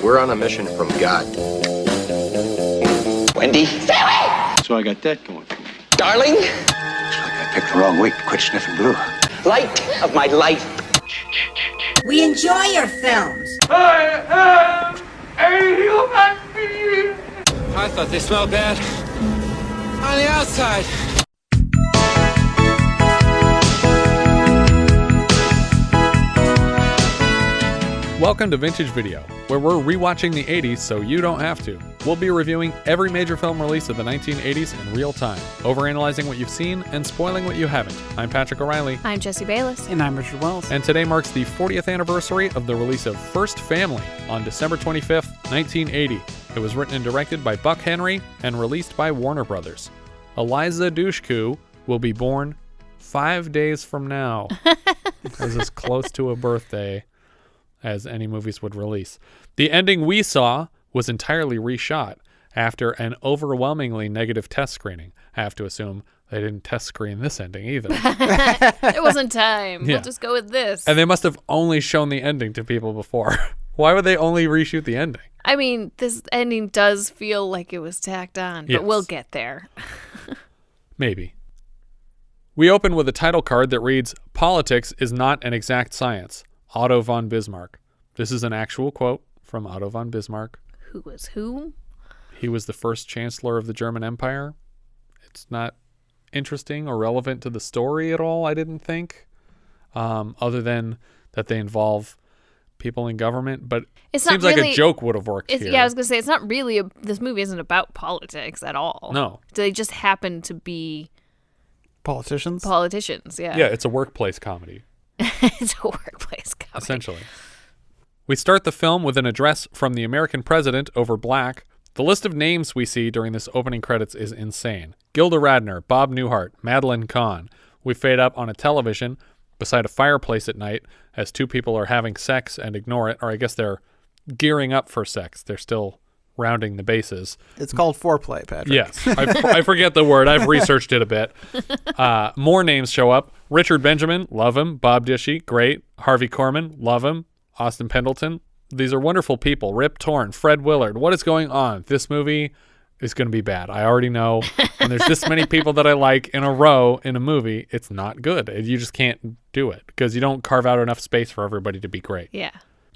We're on a mission from God. Wendy? Stay away! So I got that going for me. Darling? Looks like I picked the wrong week to quit sniffing glue. Light of my life. We enjoy your films. I am a human being. I thought they smelled bad on the outside. Welcome to Vintage Video, where we're rewatching the 80s so you don't have to. We'll be reviewing every major film release of the 1980s in real time, overanalyzing what you've seen and spoiling what you haven't. I'm Patrick O'Reilly. I'm Jesse Bayless. And I'm Richard Wells. And today marks the 40th anniversary of the release of First Family on December 25th, 1980. It was written and directed by Buck Henry and released by Warner Brothers. Eliza Dushku will be born 5 days from now. It was as close to a birthday as any movies would release. The ending we saw was entirely reshot after an overwhelmingly negative test screening. I have to assume they didn't test screen this ending either. There wasn't time. Yeah. We'll just go with this. And they must have only shown the ending to people before. Why would they only reshoot the ending? I mean, this ending does feel like it was tacked on, but Yes. we'll get there. Maybe. We open with a title card that reads, "Politics is not an exact science. Otto von Bismarck." This is an actual quote from Otto von Bismarck. Who was who? He was the first chancellor of the German Empire. It's not interesting or relevant to the story at all, I didn't think, other than that they involve people in government. But it seems like a joke would have worked here. Yeah, I was going to say, it's not really, this movie isn't about politics at all. No. They just happen to be Politicians, yeah. Yeah, it's a workplace comedy. It's a workplace comedy. Essentially. We start the film with an address from the American president over black. The list of names we see during this opening credits is insane. Gilda Radner, Bob Newhart, Madeline, Kahn. We fade up on a television beside a fireplace at night as two people are having sex and ignore it, or I guess they're gearing up for sex. They're still rounding the bases. It's called foreplay, Patrick. Yes, I forget the word. I've researched it a bit. More names show up. Richard Benjamin, love him. Bob Dishy, great. Harvey Korman, love him. Austin Pendleton. These are wonderful people. Rip Torn, Fred Willard. What is going on? This movie is going to be bad. I already know. And there's this many people that I like in a row in a movie. It's not good. You just can't do it because you don't carve out enough space for everybody to be great. Yeah.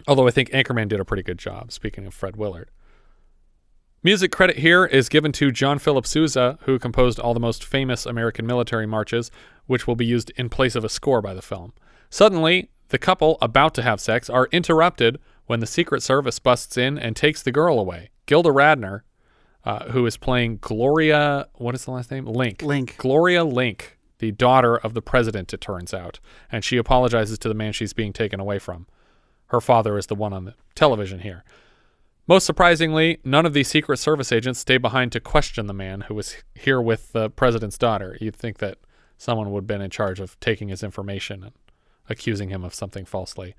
Although I think Anchorman did a pretty good job, speaking of Fred Willard. Music credit here is given to John Philip Sousa, who composed all the most famous American military marches, which will be used in place of a score by the film. Suddenly, the couple about to have sex are interrupted when the Secret Service busts in and takes the girl away. Gilda Radner, who is playing Gloria, what is the last name? Link. Gloria Link, the daughter of the president, it turns out. And she apologizes to the man she's being taken away from. Her father is the one on the television here. Most surprisingly, none of these Secret Service agents stay behind to question the man who was here with the president's daughter. You'd think that someone would have been in charge of taking his information and accusing him of something falsely.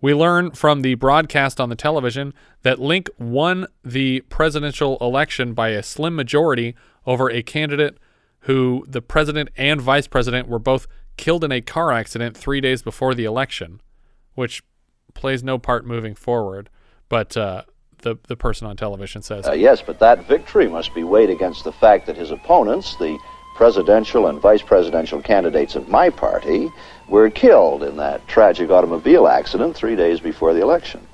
We learn from the broadcast on the television that Link won the presidential election by a slim majority over a candidate who the president and vice president were both killed in a car accident 3 days before the election, which plays no part moving forward. But the person on television says, yes, but that victory must be weighed against the fact that his opponents, the presidential and vice presidential candidates of my party, were killed in that tragic automobile accident 3 days before the election.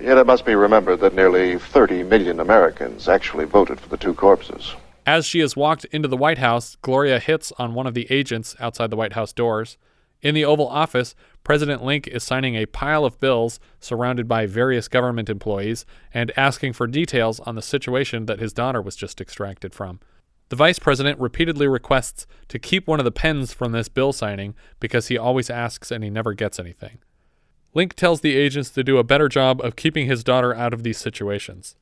Yet it must be remembered that nearly 30 million Americans actually voted for the two corpses. As she has walked into the White House, Gloria hits on one of the agents outside the White House doors. In the Oval Office, President Link is signing a pile of bills surrounded by various government employees and asking for details on the situation that his daughter was just extracted from. The vice president repeatedly requests to keep one of the pens from this bill signing because he always asks and he never gets anything. Link tells the agents to do a better job of keeping his daughter out of these situations.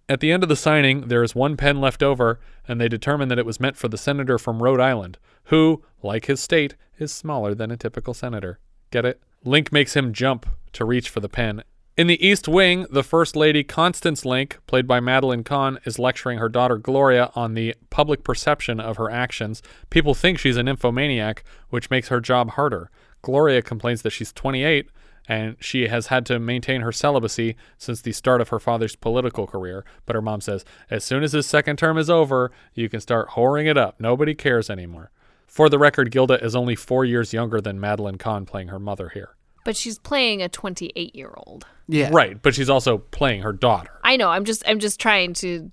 At the end of the signing, there is one pen left over, and they determine that it was meant for the senator from Rhode Island, who, like his state, is smaller than a typical senator. Get it? Link makes him jump to reach for the pen. In the East Wing, the First Lady Constance Link, played by Madeline Kahn, is lecturing her daughter Gloria on the public perception of her actions. People think she's a nymphomaniac, which makes her job harder. Gloria complains that she's 28 and she has had to maintain her celibacy since the start of her father's political career. But her mom says, as soon as his second term is over, you can start whoring it up. Nobody cares anymore. For the record, Gilda is only 4 years younger than Madeline Kahn, playing her mother here. But she's playing a 28-year-old. Yeah. Right, but she's also playing her daughter. I know. I'm just trying to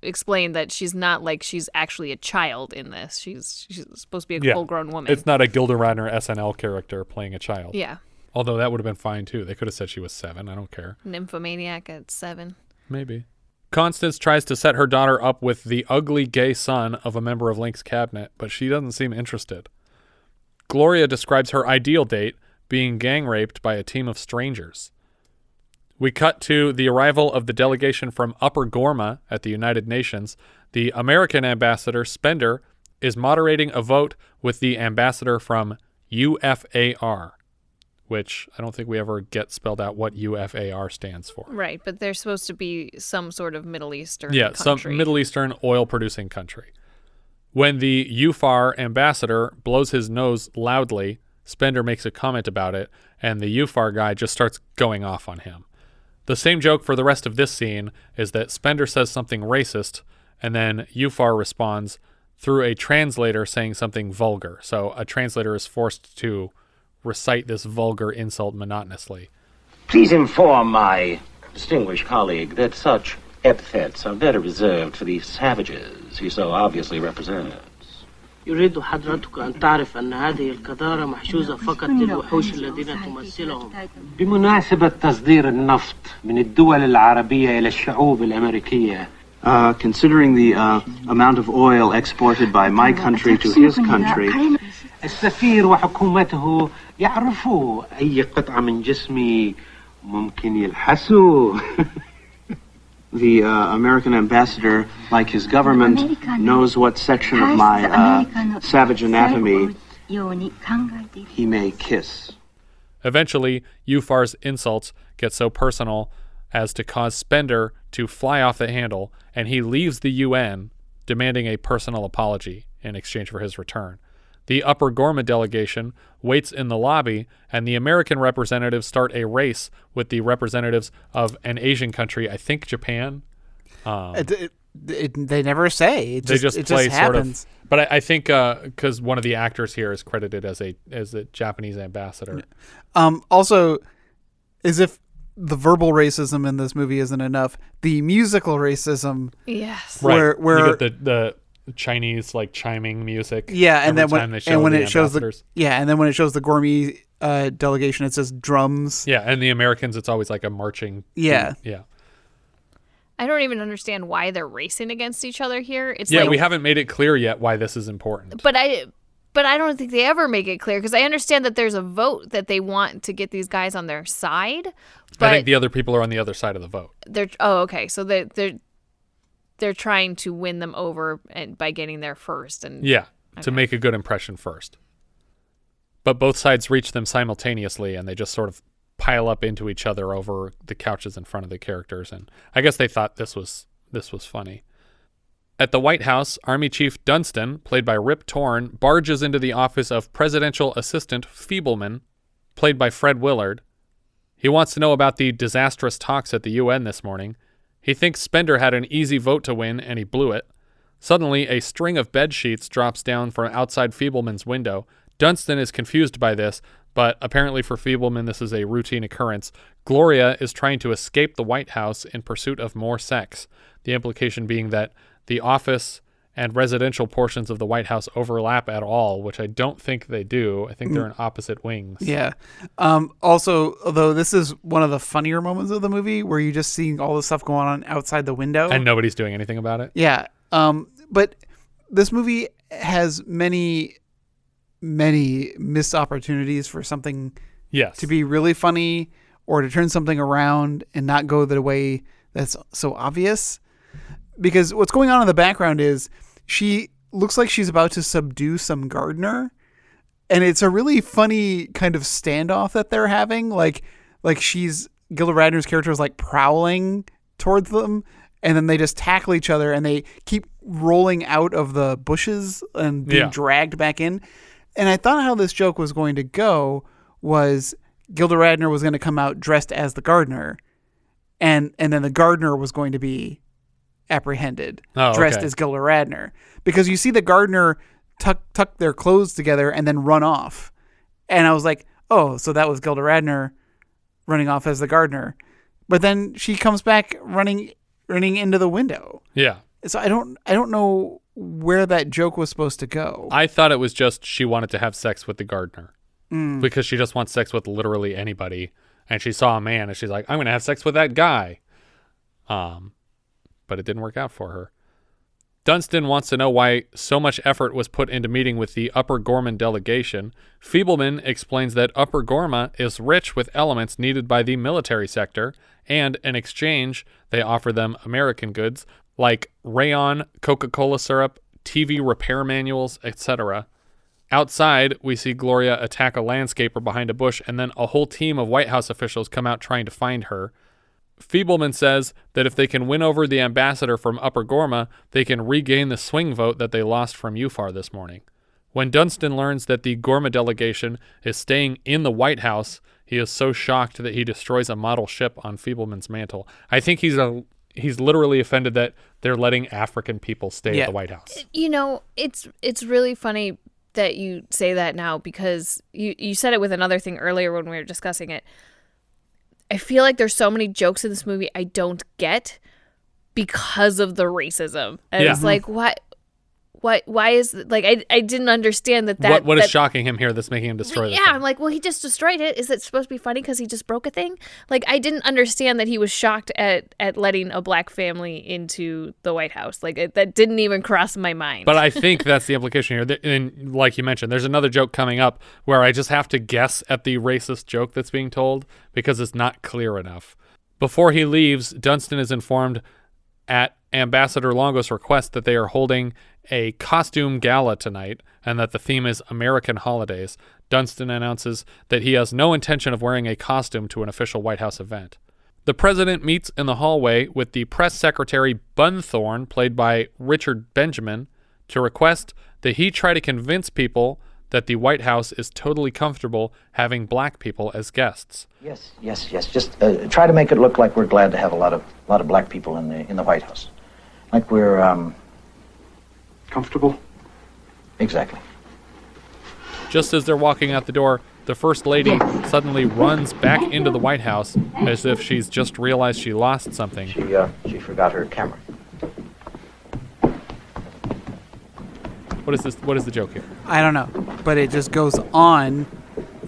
explain that she's not like she's actually a child in this. She's supposed to be a full-grown woman. It's not a Gilda Radner SNL character playing a child. Yeah. Although that would have been fine, too. They could have said she was 7. I don't care. Nymphomaniac at 7. Maybe. Constance tries to set her daughter up with the ugly gay son of a member of Link's cabinet, but she doesn't seem interested. Gloria describes her ideal date, being gang raped by a team of strangers. We cut to the arrival of the delegation from Upper Gorma at the United Nations. The American ambassador, Spender, is moderating a vote with the ambassador from UFAR, which I don't think we ever get spelled out what UFAR stands for. Right, but they're supposed to be some sort of Middle Eastern country. country. Some Middle Eastern oil-producing country. When the UFAR ambassador blows his nose loudly, Spender makes a comment about it, and the UFAR guy just starts going off on him. The same joke for the rest of this scene is that Spender says something racist, and then UFAR responds through a translator saying something vulgar. So a translator is forced to recite this vulgar insult monotonously. Please inform my distinguished colleague that such epithets are better reserved for the savages he so obviously represents. يريد حضرتك أن تعرف أن هذه القذارة محجوزة فقط للوحوش الذين تمثلهم. بمناسبة تصدير النفط من الدول العربية إلى الشعوب الأمريكية. Considering the amount of oil exported by my country to his country. السفير وحكومته يعرفوا أي قطعة من جسمي ممكن يلحسوا. The American ambassador, like his government, knows what section of my savage anatomy he may kiss. Eventually, UFAR's insults get so personal as to cause Spender to fly off the handle, and he leaves the UN, demanding a personal apology in exchange for his return. The Upper Gorma delegation waits in the lobby, and the American representatives start a race with the representatives of an Asian country, I think Japan. They never say. It just play happens. Sort of. But I think because one of the actors here is credited as a Japanese ambassador. Also, as if the verbal racism in this movie isn't enough, the musical racism. Yes. Right. Where you get the Chinese like chiming music. Yeah, and then when it shows the gourmet delegation, it says drums. Yeah, and the Americans, it's always like a marching. Yeah. Yeah. I don't even understand why they're racing against each other here. It's we haven't made it clear yet why this is important. But I don't think they ever make it clear, because I understand that there's a vote that they want to get these guys on their side. But I think the other people are on the other side of the vote. Okay. So they're trying to win them over by getting there first. To make a good impression first. But both sides reach them simultaneously, and they just sort of pile up into each other over the couches in front of the characters. And I guess they thought this was funny. At the White House, Army Chief Dumpston, played by Rip Torn, barges into the office of Presidential Assistant Feebleman, played by Fred Willard. He wants to know about the disastrous talks at the UN this morning. He thinks Spender had an easy vote to win, and he blew it. Suddenly, a string of bed sheets drops down from outside Feebleman's window. Dumpston is confused by this, but apparently for Feebleman, this is a routine occurrence. Gloria is trying to escape the White House in pursuit of more sex, the implication being that the office and residential portions of the White House overlap at all, which I don't think they do. I think they're in opposite wings. Yeah. Also, although this is one of the funnier moments of the movie where you're just seeing all this stuff going on outside the window. And nobody's doing anything about it. Yeah. But this movie has many missed opportunities for something to be really funny or to turn something around and not go the way that's so obvious. Because what's going on in the background is she looks like she's about to subdue some gardener, and it's a really funny kind of standoff that they're having. Like Gilda Radner's character is like prowling towards them, and then they just tackle each other, and they keep rolling out of the bushes and being dragged back in. And I thought how this joke was going to go was Gilda Radner was going to come out dressed as the gardener, and then the gardener was going to be apprehended, dressed as Gilda Radner. Because you see the gardener tuck their clothes together and then run off. And I was like, oh, so that was Gilda Radner running off as the gardener. But then she comes back running into the window. Yeah. So I don't know where that joke was supposed to go. I thought it was just she wanted to have sex with the gardener. Because she just wants sex with literally anybody. And she saw a man and she's like, I'm going to have sex with that guy. But it didn't work out for her. Dumpston wants to know why so much effort was put into meeting with the Upper Gorman delegation. Feebleman explains that Upper Gorma is rich with elements needed by the military sector, and in exchange, they offer them American goods like rayon, Coca-Cola syrup, TV repair manuals, etc. Outside, we see Gloria attack a landscaper behind a bush, and then a whole team of White House officials come out trying to find her. Feebleman says that if they can win over the ambassador from Upper Gorma, they can regain the swing vote that they lost from UFAR this morning. When Dumpston learns that the Gorma delegation is staying in the White House, he is so shocked that he destroys a model ship on Feebleman's mantle. I think he's literally offended that they're letting African people stay at the White House. You know, it's really funny that you say that now, because you said it with another thing earlier when we were discussing it. I feel like there's so many jokes in this movie I don't get because of the racism. And it's like, why is, like, I didn't understand that. What is shocking him here that's making him destroy this thing? I'm like, well, he just destroyed it. Is it supposed to be funny because he just broke a thing? Like, I didn't understand that he was shocked at letting a black family into the White House. Like, that didn't even cross my mind. But I think that's the implication here. And like you mentioned, there's another joke coming up where I just have to guess at the racist joke that's being told because it's not clear enough. Before he leaves, Dumpston is informed at Ambassador Longo's request that they are holding a costume gala tonight and that the theme is American holidays. Dumpston announces that he has no intention of wearing a costume to an official White House event. The president meets in the hallway with the press secretary Bunthorne, played by Richard Benjamin, to request that he try to convince people that the White House is totally comfortable having black people as guests. Yes. Just try to make it look like we're glad to have a lot of black people in the White House, like we're comfortable. Exactly. Just as they're walking out the door, the First Lady suddenly runs back into the White House as if she's just realized she lost something. She forgot her camera. What is the joke here? I don't know, but it just goes on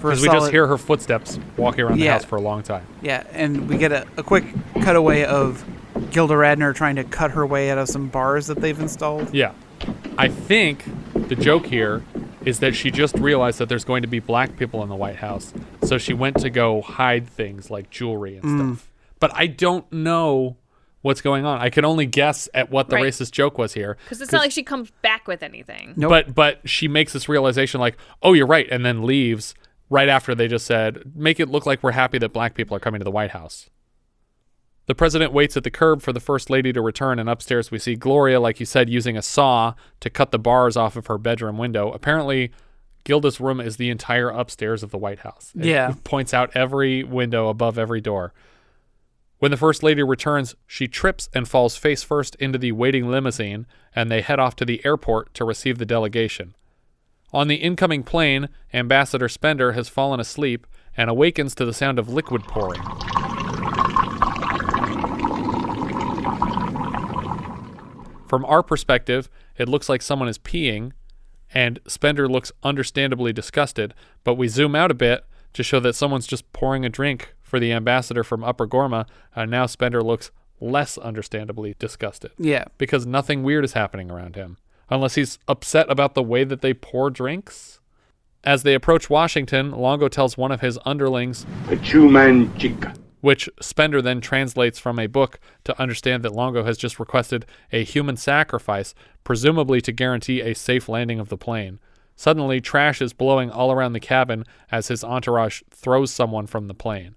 for a because we just hear her footsteps walking around the house for a long time. Yeah, and we get a quick cutaway of Gilda Radner trying to cut her way out of some bars that they've installed. Yeah. I think the joke here is that she just realized that there's going to be black people in the White House, so she went to go hide things like jewelry and stuff. But I don't know what's going on. I can only guess at what the racist joke was here. Because it's not like she comes back with anything. Nope. But she makes this realization like, oh, you're right, and then leaves right after they just said, make it look like we're happy that black people are coming to the White House. The president waits at the curb for the First Lady to return, and upstairs we see Gloria, like you said, using a saw to cut the bars off of her bedroom window. Apparently, Gilda's room is the entire upstairs of the White House. It points out every window above every door. When the First Lady returns, she trips and falls face first into the waiting limousine, and they head off to the airport to receive the delegation. On the incoming plane, Ambassador Spender has fallen asleep and awakens to the sound of liquid pouring. From our perspective, it looks like someone is peeing, and Spender looks understandably disgusted, but we zoom out a bit to show that someone's just pouring a drink for the ambassador from Upper Gorma, and now Spender looks less understandably disgusted. Yeah. Because nothing weird is happening around him, unless he's upset about the way that they pour drinks. As they approach Washington, Longo tells one of his underlings, which Spender then translates from a book to understand that Longo has just requested a human sacrifice, presumably to guarantee a safe landing of the plane. Suddenly, trash is blowing all around the cabin as his entourage throws someone from the plane.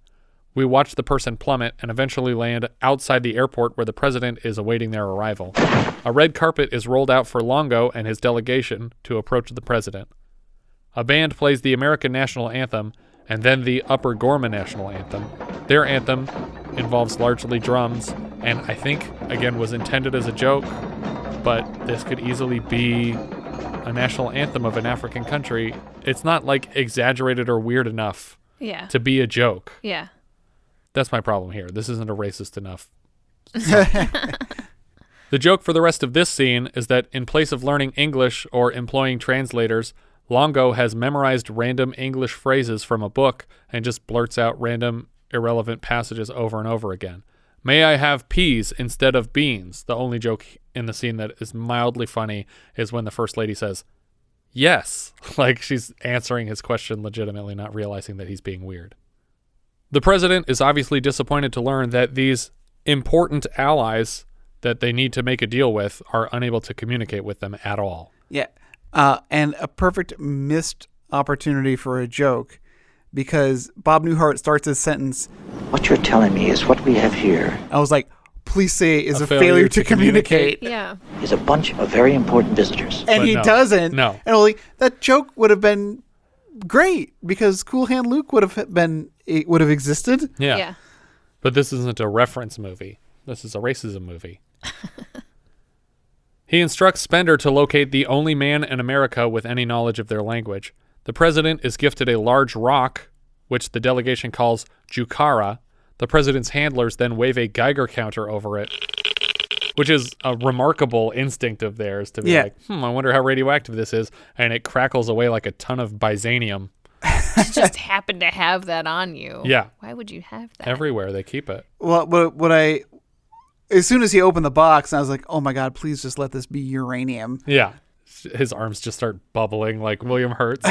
We watch the person plummet and eventually land outside the airport where the president is awaiting their arrival. A red carpet is rolled out for Longo and his delegation to approach the president. A band plays the American national anthem, and then the Upper Korman national anthem. Their anthem involves largely drums, and I think, again, was intended as a joke, but this could easily be a national anthem of an African country. It's not, like, exaggerated or weird enough to be a joke. Yeah. That's my problem here. This isn't a racist enough. The joke for the rest of this scene is that in place of learning English or employing translators, Longo has memorized random English phrases from a book and just blurts out random irrelevant passages over and over again. May I have peas instead of beans? The only joke in the scene that is mildly funny is when the First Lady says, yes. Like she's answering his question legitimately, not realizing that he's being weird. The president is obviously disappointed to learn that these important allies that they need to make a deal with are unable to communicate with them at all. Yeah. And a perfect missed opportunity for a joke, because Bob Newhart starts his sentence, "What you're telling me is what we have here." I was like, please say is a failure to communicate. Yeah. Is a bunch of very important visitors. And he doesn't. No. And like, that joke would have been great because Cool Hand Luke would have existed. Yeah. But this isn't a reference movie. This is a racism movie. He instructs Spender to locate the only man in America with any knowledge of their language. The president is gifted a large rock, which the delegation calls Jukara. The president's handlers then wave a Geiger counter over it, which is a remarkable instinct of theirs to be like, I wonder how radioactive this is. And it crackles away like a ton of Byzanium. You just happen to have that on you. Yeah. Why would you have that? Everywhere they keep it. Well, as soon as he opened the box, I was like, oh my God, please just let this be uranium. Yeah. His arms just start bubbling like William Hurt's.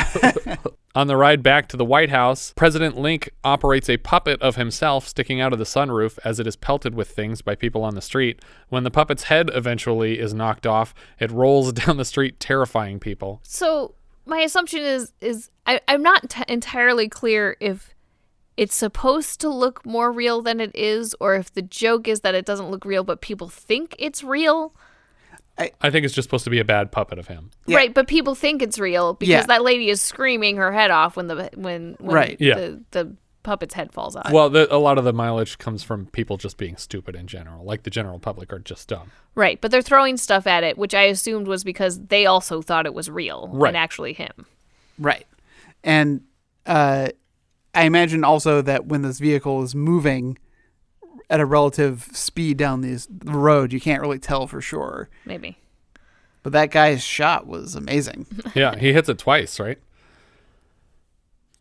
On the ride back to the White House, President Link operates a puppet of himself sticking out of the sunroof as it is pelted with things by people on the street. When the puppet's head eventually is knocked off, it rolls down the street, terrifying people. So my assumption is I'm not entirely clear if it's supposed to look more real than it is, or if the joke is that it doesn't look real, but people think it's real. I think it's just supposed to be a bad puppet of him. Yeah. Right, but people think it's real because that lady is screaming her head off when the puppet's head falls off. Well, a lot of the mileage comes from people just being stupid in general. Like the general public are just dumb. Right, but they're throwing stuff at it, which I assumed was because they also thought it was real and actually him. Right. And I imagine also that when this vehicle is moving at a relative speed down the road, you can't really tell for sure. Maybe. But that guy's shot was amazing. Yeah, he hits it twice, right?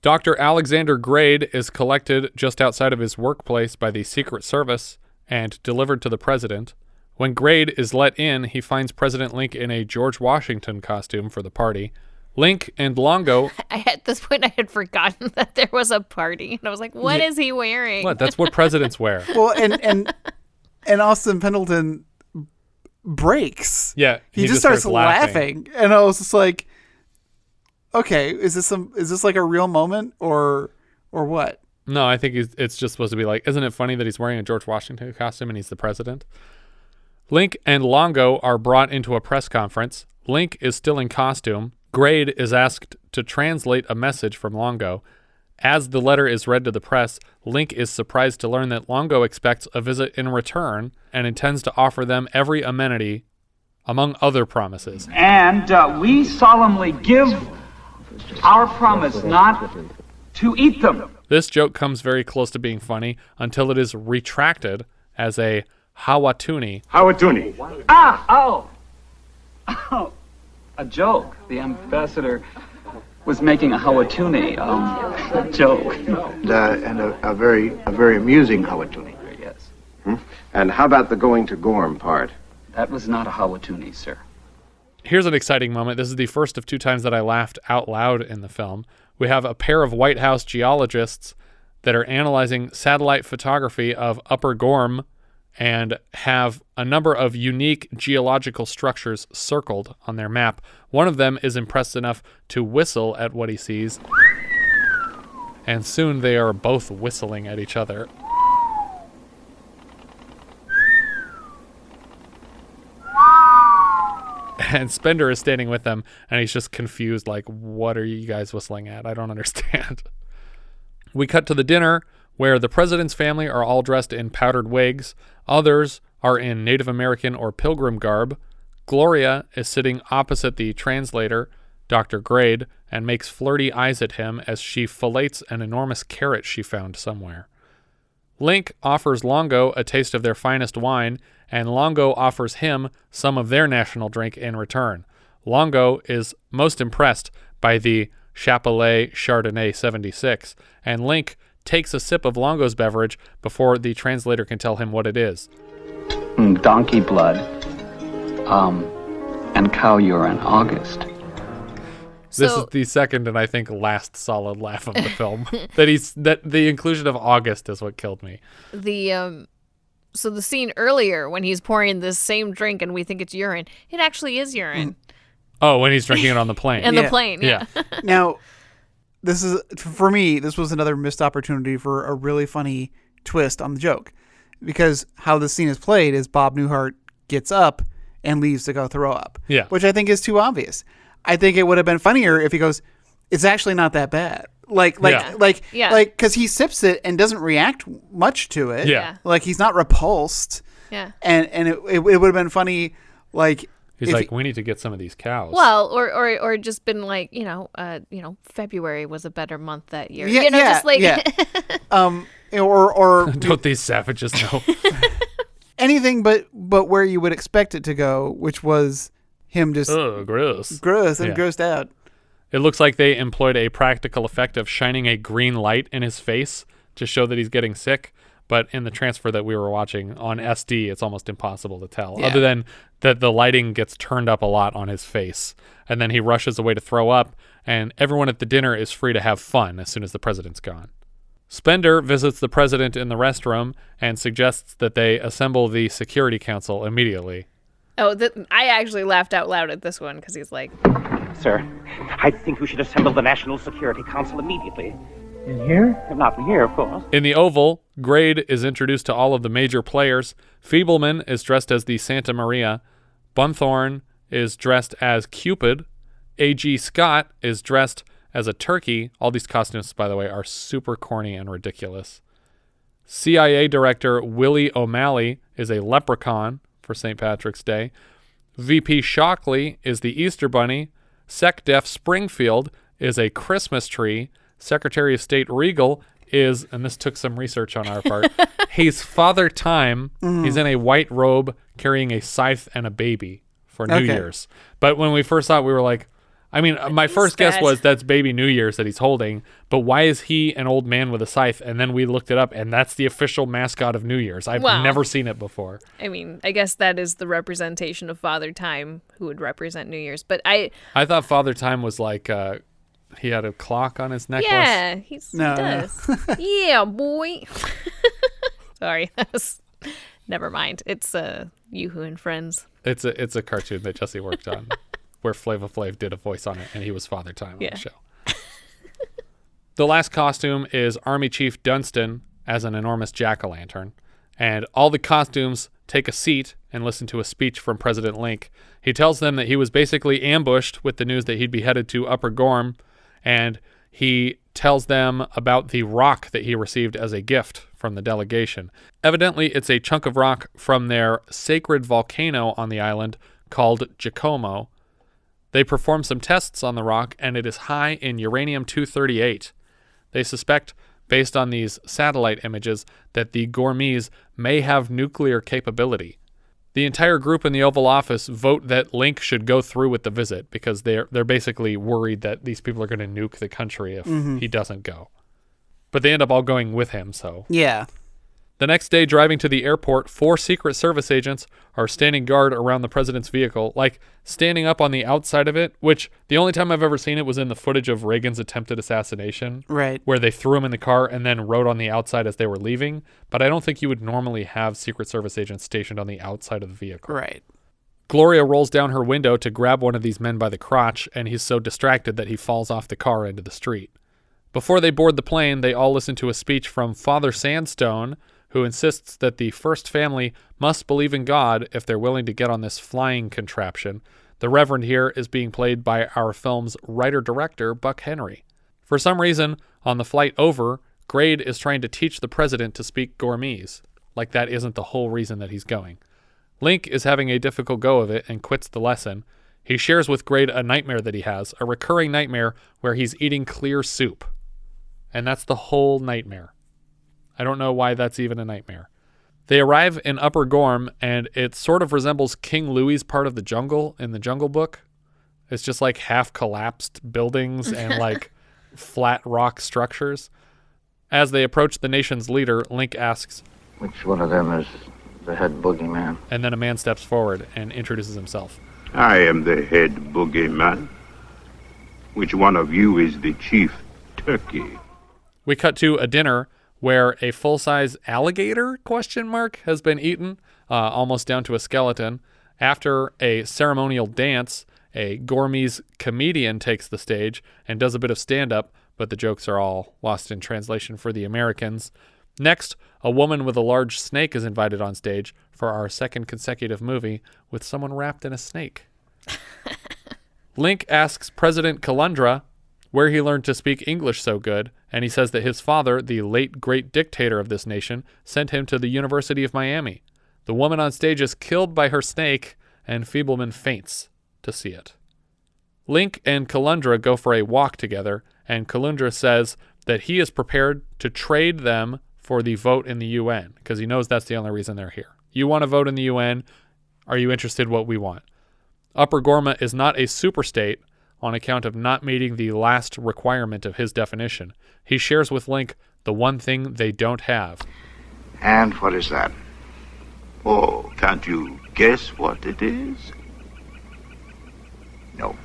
Dr. Alexander Grade is collected just outside of his workplace by the Secret Service and delivered to the president. When Grade is let in, he finds President Link in a George Washington costume for the party. Link and Longo... At this point, I had forgotten that there was a party. And I was like, what is he wearing? What? That's what presidents wear. Well, and Austin Pendleton breaks. Yeah. He just starts laughing. And I was just like, okay, is this like a real moment or what? No, I think it's just supposed to be like, isn't it funny that he's wearing a George Washington costume and he's the president? Link and Longo are brought into a press conference. Link is still in costume. Grade is asked to translate a message from Longo. As the letter is read to the press, Link is surprised to learn that Longo expects a visit in return and intends to offer them every amenity, among other promises. And we solemnly give our promise not to eat them. This joke comes very close to being funny until it is retracted as a Hawatuni. Hawatuni. Oh, a joke. The ambassador was making a Hawatuni joke. And a very amusing Hawatuni. Yes. And how about the going to Gorm part? That was not a Hawatuni, sir. Here's an exciting moment. This is the first of 2 times that I laughed out loud in the film. We have a pair of White House geologists that are analyzing satellite photography of Upper Gorm and have a number of unique geological structures circled on their map. One of them is impressed enough to whistle at what he sees, and soon they are both whistling at each other. And Spender is standing with them, and he's just confused, like, what are you guys whistling at? I don't understand. We cut to the dinner, where the president's family are all dressed in powdered wigs. Others are in Native American or pilgrim garb. Gloria is sitting opposite the translator, Dr. Grade, and makes flirty eyes at him as she fillets an enormous carrot she found somewhere. Link offers Longo a taste of their finest wine, and Longo offers him some of their national drink in return. Longo is most impressed by the Chaplet Chardonnay 76, and Link takes a sip of Longo's beverage before the translator can tell him what it is. Donkey blood, and cow urine, August. This is the second and I think last solid laugh of the film. that the inclusion of August is what killed me. So the scene earlier when he's pouring this same drink and we think it's urine, it actually is urine. Oh, when he's drinking it on the plane. The plane, yeah. Now, this is, for me, this was another missed opportunity for a really funny twist on the joke. Because how the scene is played is Bob Newhart gets up and leaves to go throw up. Yeah. Which I think is too obvious. I think it would have been funnier if he goes, it's actually not that bad. Because he sips it and doesn't react much to it. Yeah. Like, he's not repulsed. Yeah. And it would have been funny, like... He's like, we need to get some of these cows. Well, or just been like, February was a better month that year. Or don't these savages know? Anything but where you would expect it to go, which was him just gross and grossed out. It looks like they employed a practical effect of shining a green light in his face to show that he's getting sick. But in the transfer that we were watching on SD, it's almost impossible to tell, other than that the lighting gets turned up a lot on his face. And then he rushes away to throw up, and everyone at the dinner is free to have fun as soon as the president's gone. Spender visits the president in the restroom and suggests that they assemble the Security Council immediately. Oh, I actually laughed out loud at this one because he's like... Sir, I think we should assemble the National Security Council immediately. In here? Not in here, of course. In the Oval, Grade is introduced to all of the major players. Feebleman is dressed as the Santa Maria. Bunthorne is dressed as Cupid. A.G. Scott is dressed as a turkey. All these costumes, by the way, are super corny and ridiculous. C.I.A. director Willie O'Malley is a leprechaun for St. Patrick's Day. VP Shockley is the Easter Bunny. SecDef Springfield is a Christmas tree. Secretary of State Regal is, and this took some research on our part, he's Father Time. He's in a white robe carrying a scythe and a baby for New Year's. But when we first saw it, we were like, my first guess was that's baby New Year's that he's holding, but why is he an old man with a scythe? And then we looked it up, and that's the official mascot of New Year's. I've never seen it before. I guess that is the representation of Father Time who would represent New Year's. But I thought Father Time was like... he had a clock on his necklace. Yeah, he does. Yeah, boy. Sorry, never mind. It's Yoo-Hoo and Friends. It's a cartoon that Jesse worked on, where Flava Flav did a voice on it, and he was Father Time on the show. The last costume is Army Chief Dumpston as an enormous jack-o'-lantern, and all the costumes take a seat and listen to a speech from President Link. He tells them that he was basically ambushed with the news that he'd be headed to Upper Gorm, and he tells them about the rock that he received as a gift from the delegation. Evidently, it's a chunk of rock from their sacred volcano on the island called Giacomo. They perform some tests on the rock, and it is high in uranium-238. They suspect, based on these satellite images, that the Gormese may have nuclear capability. The entire group in the Oval Office vote that Link should go through with the visit because they're basically worried that these people are going to nuke the country if he doesn't go. But they end up all going with him, so... Yeah. The next day, driving to the airport, 4 Secret Service agents are standing guard around the president's vehicle, like standing up on the outside of it, which the only time I've ever seen it was in the footage of Reagan's attempted assassination. Right. Where they threw him in the car and then rode on the outside as they were leaving. But I don't think you would normally have Secret Service agents stationed on the outside of the vehicle. Right. Gloria rolls down her window to grab one of these men by the crotch, and he's so distracted that he falls off the car into the street. Before they board the plane, they all listen to a speech from Father Sandstone, who insists that the first family must believe in God if they're willing to get on this flying contraption. The Reverend here is being played by our film's writer-director, Buck Henry. For some reason, on the flight over, Grade is trying to teach the president to speak Gormese. Like that isn't the whole reason that he's going. Link is having a difficult go of it and quits the lesson. He shares with Grade a nightmare that he has, a recurring nightmare where he's eating clear soup. And that's the whole nightmare. I don't know why that's even a nightmare. They arrive in Upper Gorm, and it sort of resembles King Louis's part of the jungle in the Jungle Book. It's just like half collapsed buildings and like flat rock structures. As they approach the nation's leader, Link asks, "Which one of them is the head boogeyman?" And then a man steps forward and introduces himself. "I am the head boogeyman. Which one of you is the chief turkey?" We cut to a dinner where a full-size alligator, has been eaten, almost down to a skeleton. After a ceremonial dance, a Gormese comedian takes the stage and does a bit of stand-up, but the jokes are all lost in translation for the Americans. Next, a woman with a large snake is invited on stage for our second consecutive movie with someone wrapped in a snake. Link asks President Kalundra where he learned to speak English so good, and he says that his father, the late great dictator of this nation, sent him to the University of Miami. The woman on stage is killed by her snake, and Feebleman faints to see it. Link and Kalundra go for a walk together, and Kalundra says that he is prepared to trade them for the vote in the UN, because he knows that's the only reason they're here. You want to vote in the UN? Are you interested in what we want? Upper Gorma is not a superstate on account of not meeting the last requirement of his definition. He shares with Link the one thing they don't have. "And what is that?" "Oh, can't you guess what it is?" "No."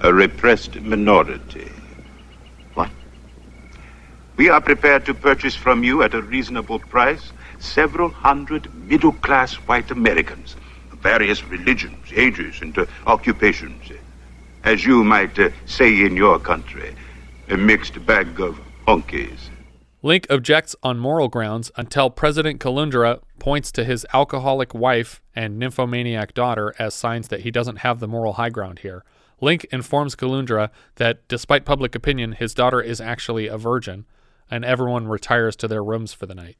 "A repressed minority." "What?" "We are prepared to purchase from you at a reasonable price several hundred middle-class white Americans, various religions, ages, and occupations. As you might say in your country, a mixed bag of honkies." Link objects on moral grounds until President Kalundra points to his alcoholic wife and nymphomaniac daughter as signs that he doesn't have the moral high ground here. Link informs Kalundra that, despite public opinion, his daughter is actually a virgin, and everyone retires to their rooms for the night.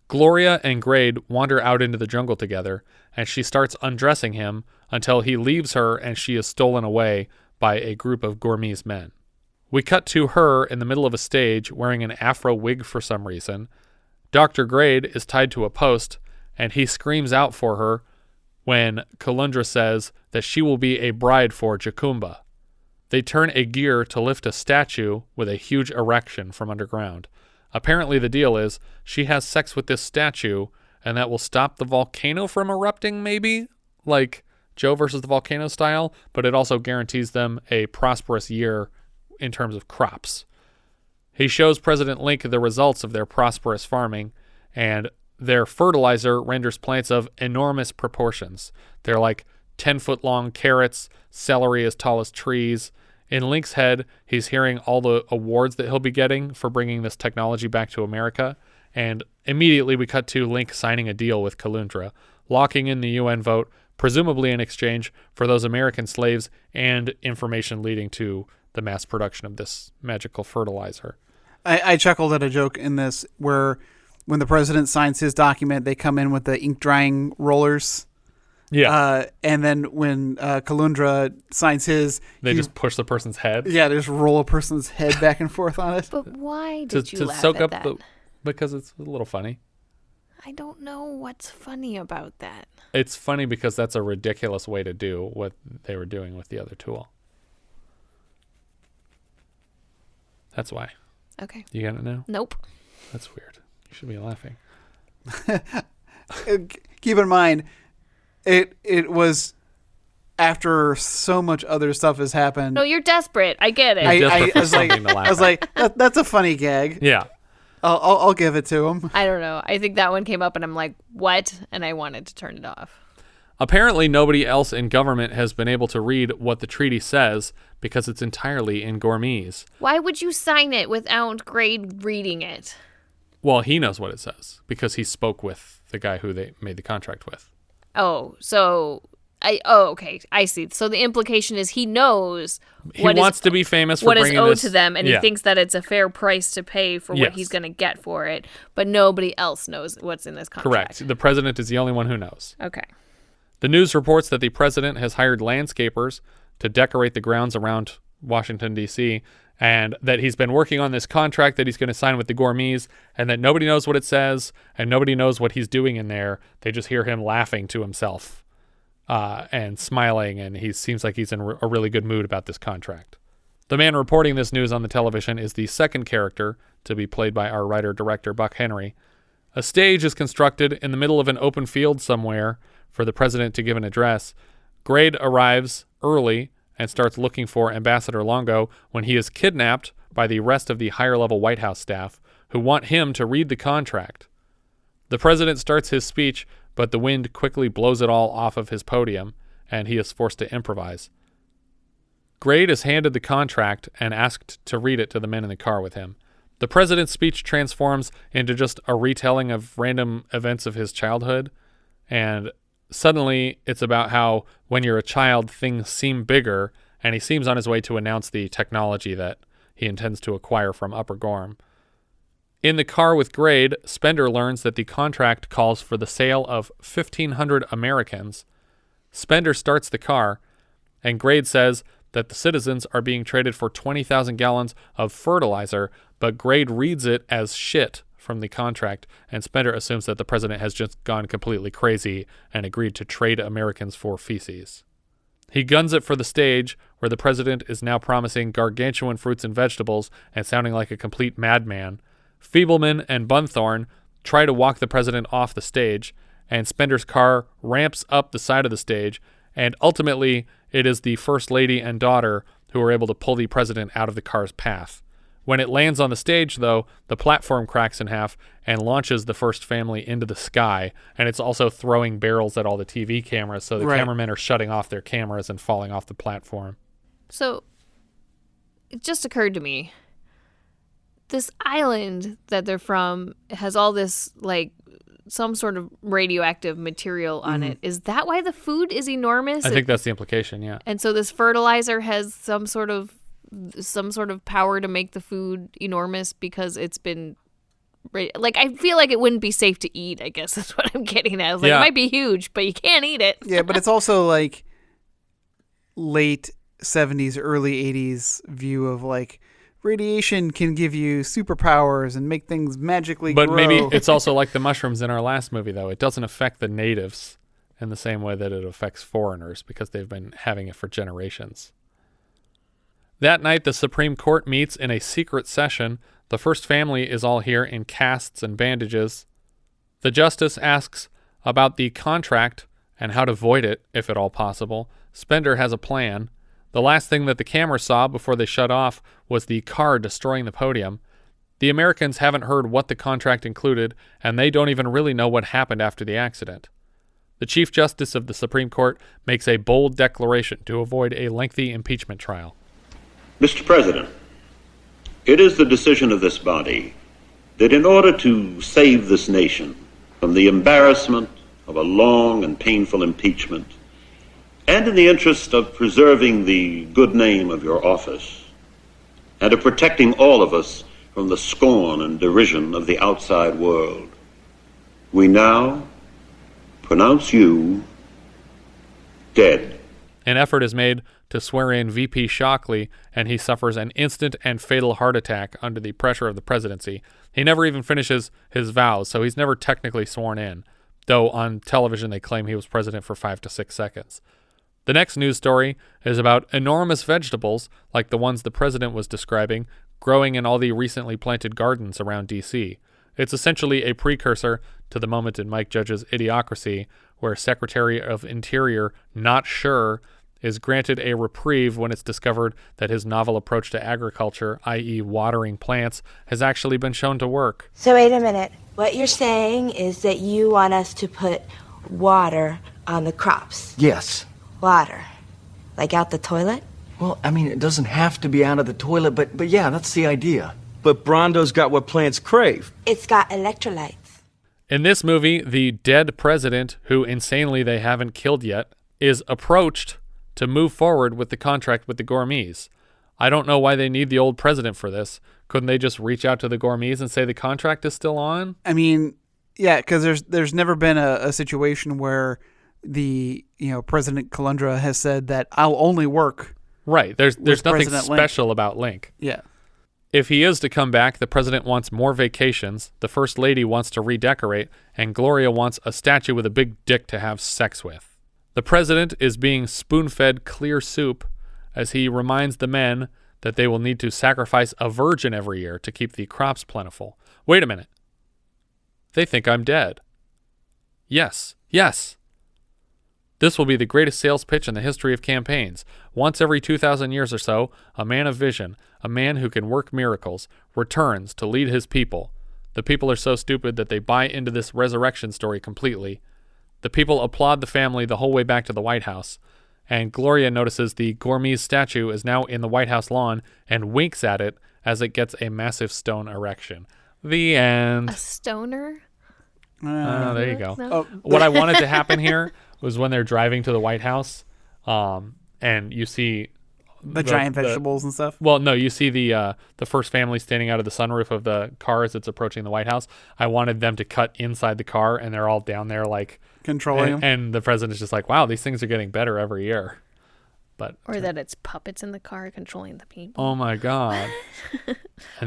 Gloria and Grade wander out into the jungle together, and she starts undressing him until he leaves her and she is stolen away by a group of Gormese men. We cut to her in the middle of a stage wearing an afro wig for some reason. Dr. Grade is tied to a post, and he screams out for her when Kalundra says that she will be a bride for Jacumba. They turn a gear to lift a statue with a huge erection from underground. Apparently the deal is she has sex with this statue, and that will stop the volcano from erupting, maybe? Like Joe versus the Volcano style, but it also guarantees them a prosperous year in terms of crops. He shows President Link the results of their prosperous farming, and their fertilizer renders plants of enormous proportions. They're like 10-foot-long carrots, celery as tall as trees. In Link's head, he's hearing all the awards that he'll be getting for bringing this technology back to America, and immediately we cut to Link signing a deal with Kalundra, locking in the UN vote, presumably in exchange for those American slaves and information leading to the mass production of this magical fertilizer. I chuckled at a joke in this where when the president signs his document, they come in with the ink drying rollers. Yeah. And then when Kalundra signs his... They just push the person's head? Yeah, they just roll a person's head back and forth on it. But why did you laugh soak at up that? Because it's a little funny. I don't know what's funny about that. It's funny because that's a ridiculous way to do what they were doing with the other tool. That's why. Okay. You got it now? Nope. That's weird. You should be laughing. Keep in mind, it was after so much other stuff has happened. No, you're desperate. I get it. I was like, that's a funny gag. Yeah. I'll give it to him. I don't know. I think that one came up and I'm like, what? And I wanted to turn it off. Apparently, nobody else in government has been able to read what the treaty says because it's entirely in Gormese. Why would you sign it without Grade reading it? Well, he knows what it says because he spoke with the guy who they made the contract with. Oh, so Okay. I see. So the implication is he knows he wants to be famous for what is bringing owed this to them, and he thinks that it's a fair price to pay for what he's going to get for it, but nobody else knows what's in this contract. Correct. The president is the only one who knows. Okay. The news reports that the president has hired landscapers to decorate the grounds around Washington, D.C., and that he's been working on this contract that he's going to sign with the Gourmets, and that nobody knows what it says, and nobody knows what he's doing in there. They just hear him laughing to himself and smiling, and he seems like he's in a really good mood about this contract. The man reporting this news on the television is the second character to be played by our writer-director, Buck Henry. A stage is constructed in the middle of an open field somewhere for the president to give an address. Grade arrives early and starts looking for Ambassador Longo when he is kidnapped by the rest of the higher-level White House staff who want him to read the contract. The president starts his speech, but the wind quickly blows it all off of his podium, and he is forced to improvise. Grade is handed the contract and asked to read it to the men in the car with him. The president's speech transforms into just a retelling of random events of his childhood, and suddenly it's about how when you're a child, things seem bigger, and he seems on his way to announce the technology that he intends to acquire from Upper Gorham. In the car with Grade, Spender learns that the contract calls for the sale of 1,500 Americans. Spender starts the car, and Grade says that the citizens are being traded for 20,000 gallons of fertilizer, but Grade reads it as shit from the contract, and Spender assumes that the president has just gone completely crazy and agreed to trade Americans for feces. He guns it for the stage, where the president is now promising gargantuan fruits and vegetables and sounding like a complete madman. Feebleman and Bunthorne try to walk the president off the stage, and Spender's car ramps up the side of the stage, and ultimately it is the First Lady and daughter who are able to pull the president out of the car's path. When it lands on the stage, though, the platform cracks in half and launches the first family into the sky, and it's also throwing barrels at all the TV cameras, so the cameramen are shutting off their cameras and falling off the platform. So, it just occurred to me, this island that they're from has all this, like, some sort of radioactive material on it. Is that why the food is enormous? I think that's the implication, yeah. And so this fertilizer has some sort of power to make the food enormous because it's been, like, I feel like it wouldn't be safe to eat, I guess that's what I'm getting at. It might be huge, but you can't eat it. Yeah, but it's also like late 70s, early 80s view of like radiation can give you superpowers and make things magically grow. But maybe it's also like the mushrooms in our last movie, though. It doesn't affect the natives in the same way that it affects foreigners because they've been having it for generations. That night, the Supreme Court meets in a secret session. The first family is all here in casts and bandages. The justice asks about the contract and how to void it, if at all possible. Spender has a plan. The last thing that the camera saw before they shut off was the car destroying the podium. The Americans haven't heard what the contract included, and they don't even really know what happened after the accident. The Chief Justice of the Supreme Court makes a bold declaration to avoid a lengthy impeachment trial. Mr. President, it is the decision of this body that in order to save this nation from the embarrassment of a long and painful impeachment, and in the interest of preserving the good name of your office, and of protecting all of us from the scorn and derision of the outside world, we now pronounce you dead. An effort is made to swear in VP Shockley, and he suffers an instant and fatal heart attack under the pressure of the presidency. He never even finishes his vows, so he's never technically sworn in, though on television they claim he was president for 5 to 6 seconds. The next news story is about enormous vegetables, like the ones the president was describing, growing in all the recently planted gardens around D.C. It's essentially a precursor to the moment in Mike Judge's Idiocracy, where Secretary of Interior Not Sure is granted a reprieve when it's discovered that his novel approach to agriculture, i.e. watering plants, has actually been shown to work. So wait a minute. What you're saying is that you want us to put water on the crops? Yes. Water? Like out the toilet? Well, I mean, it doesn't have to be out of the toilet, but yeah, that's the idea. But Brondo's got what plants crave. It's got electrolytes. In this movie, the dead president, who insanely they haven't killed yet, is approached to move forward with the contract with the Gourmets. I don't know why they need the old president for this. Couldn't they just reach out to the Gourmets and say the contract is still on? I mean, yeah, because there's never been a situation where the President Kalundra has said that I'll only work. Right. There's nothing President special about Link. Yeah. If he is to come back, the president wants more vacations, the first lady wants to redecorate, and Gloria wants a statue with a big dick to have sex with. The president is being spoon-fed clear soup as he reminds the men that they will need to sacrifice a virgin every year to keep the crops plentiful. Wait a minute. They think I'm dead. Yes. This will be the greatest sales pitch in the history of campaigns. Once every 2,000 years or so, a man of vision, a man who can work miracles, returns to lead his people. The people are so stupid that they buy into this resurrection story completely. The people applaud the family the whole way back to the White House, and Gloria notices the Gourmet statue is now in the White House lawn and winks at it as it gets a massive stone erection. The end. A stoner? There you go. No. What I wanted to happen here was when they're driving to the White House, and you see the giant vegetables and stuff. Well, no, you see the first family standing out of the sunroof of the car as it's approaching the White House. I wanted them to cut inside the car, and they're all down there like controlling them. And the president's just like, "Wow, these things are getting better every year." Or that it's puppets in the car controlling the people. Oh my God!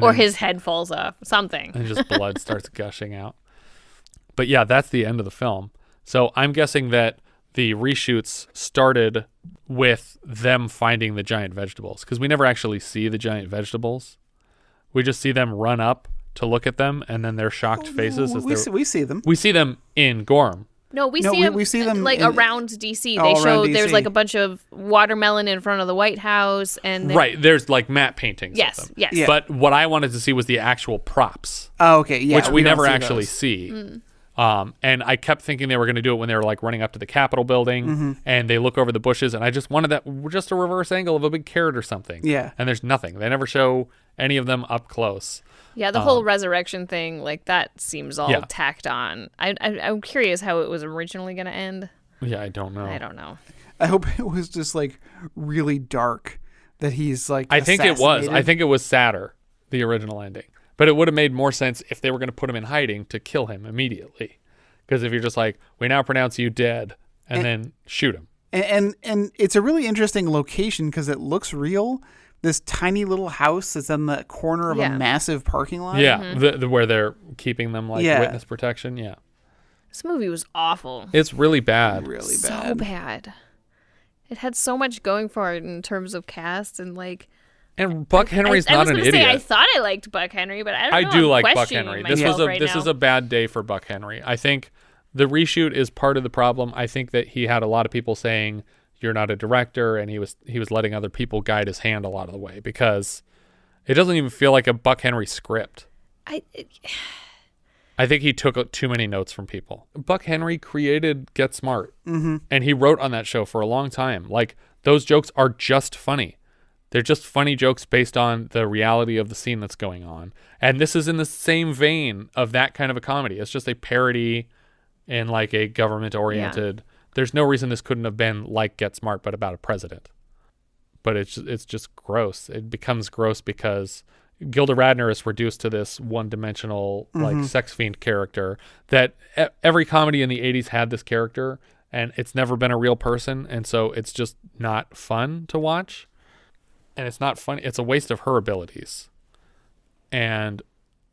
Or his head falls off. Something. And just blood starts gushing out. But yeah, that's the end of the film. So I'm guessing that the reshoots started with them finding the giant vegetables, because we never actually see the giant vegetables. We just see them run up to look at them, and then their shocked faces. We see them. We see them in Gorm. No, we see them like around DC. All They show around there's DC. like a bunch of watermelon in front of the White House, and Right, there's like matte paintings Yes, of them. yes. Yeah. But what I wanted to see was the actual props. Oh, okay, yeah. Which we don't never see actually those. see. And I kept thinking they were going to do it when they were like running up to the Capitol building, and they look over the bushes, and I just wanted just a reverse angle of a big carrot or something. Yeah. And there's nothing. They never show any of them up close. Yeah, the whole resurrection thing, like that seems all tacked on. I'm curious how it was originally going to end. Yeah, I don't know. I don't know. I hope it was just like really dark that he's like I think it was. assassinated. I think it was sadder, the original ending. But it would have made more sense if they were going to put him in hiding to kill him immediately. Because if you're just like, we now pronounce you dead, and then shoot him. And it's a really interesting location because it looks real. This tiny little house that's in the corner of a massive parking lot. Yeah, where they're keeping them like witness protection. Yeah. This movie was awful. It's really bad. Really So bad. bad. It had so much going for it in terms of cast and like. And Buck Henry's not an idiot. Say, I thought I liked Buck Henry, but I don't know. I do I'm like Buck questioning Henry. myself right This now. is a bad day for Buck Henry. I think the reshoot is part of the problem. I think that he had a lot of people saying you're not a director, and he was letting other people guide his hand a lot of the way, because it doesn't even feel like a Buck Henry script. I think he took too many notes from people. Buck Henry created Get Smart, and he wrote on that show for a long time. Like, those jokes are just funny. They're just funny jokes based on the reality of the scene that's going on. And this is in the same vein of that kind of a comedy. It's just a parody in like a government-oriented... There's no reason this couldn't have been like Get Smart, but about a president. But it's just gross. It becomes gross because Gilda Radner is reduced to this one-dimensional like sex fiend character that every comedy in the 80s had this character, and it's never been a real person, and so it's just not fun to watch. And it's not funny. It's a waste of her abilities. And